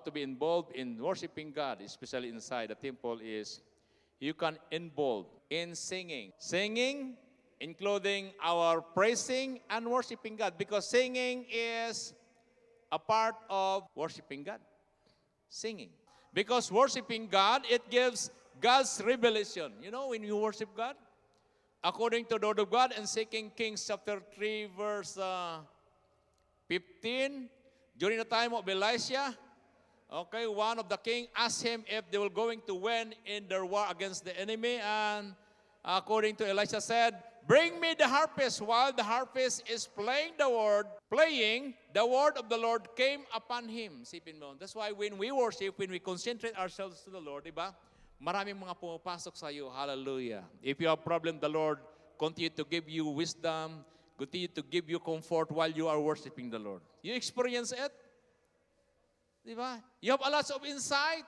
to be involved in worshiping God, especially inside the temple, is you can involve in singing. Singing, including our praising and worshiping God, because singing is a part of worshiping God. Singing. Because worshiping God, it gives God's revelation. You know, when you worship God, according to the Word of God in 2 Kings chapter 3, verse 15, during the time of Elisha, okay, one of the king asked him if they were going to win in their war against the enemy, and according to Elisha said, "Bring me the harpist." While the harpist is playing the word of the Lord came upon him. Sipin mo. That's why when we worship, when we concentrate ourselves to the Lord, diba? Maraming mga pumapasok sa iyo. Hallelujah. If you have problem, the Lord continue to give you wisdom, continue to give you comfort while you are worshiping the Lord. You experience it? Diba? You have a lot of insight.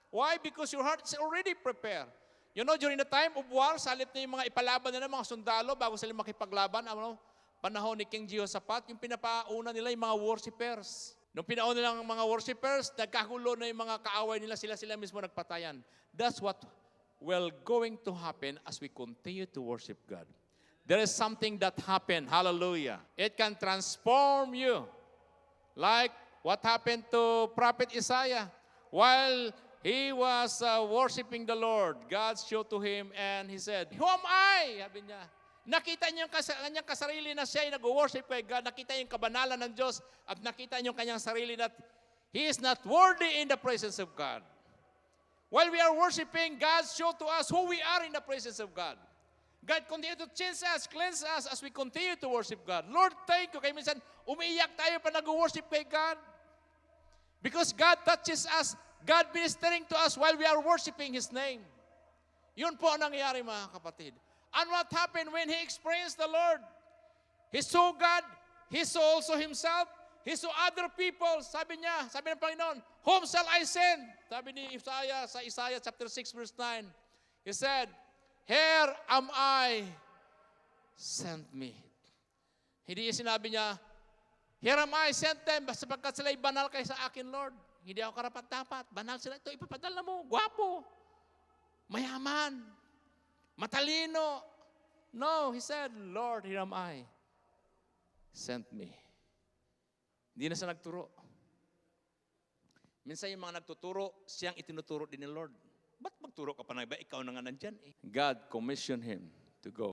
Why? Because your heart is already prepared. You know, during the time of war, salit na yung mga ipalaban na ng mga sundalo bago sila makipaglaban, panahon ni King Jehoshaphat, yung pinapauna nila yung mga worshipers. Nung pinauna nilang mga worshipers, nagkagulo na yung mga kaaway nila, sila mismo nagpatayan. That's what will going to happen as we continue to worship God. There is something that happened. Hallelujah. It can transform you. Like what happened to Prophet Isaiah. While he was worshiping the Lord, God showed to him and he said, "Who am I?" Sabi niya. Nakita niya yung kanyang kasarili na siya ay nag-worship kay God. Nakita niya yung kabanalan ng Diyos at nakita niya yung kanyang sarili that he is not worthy in the presence of God. While we are worshiping, God showed to us who we are in the presence of God. God continue to change us, cleanse us as we continue to worship God. Lord, thank you. Kaya minsan, umiiyak tayo pa nag-worship kay God. Because God touches us, God ministering to us while we are worshiping His name. Yun po ang nangyayari, mga kapatid. And what happened when he experienced the Lord? He saw God, he saw also himself, he saw other people. Sabi ng Panginoon, "Whom shall I send?" Sabi ni Isaiah sa Isaiah chapter 6 verse 9. He said, "Here am I, send me." Hindi sinabi niya, "Here am I, send them," sapagkat sila'y banal kay sa akin, Lord. Hindi ako karapat-dapat. Banal sila. Ito, ipapadala mo. Gwapo. Mayaman. Matalino. No, he said, "Lord, here am I. Send me." Hindi na siya nagturo. Minsan yung mga nagtuturo, siyang itinuturo din ni Lord. Ba't magturo ka pa na iba? Ikaw na nga nandyan eh. God commissioned him to go.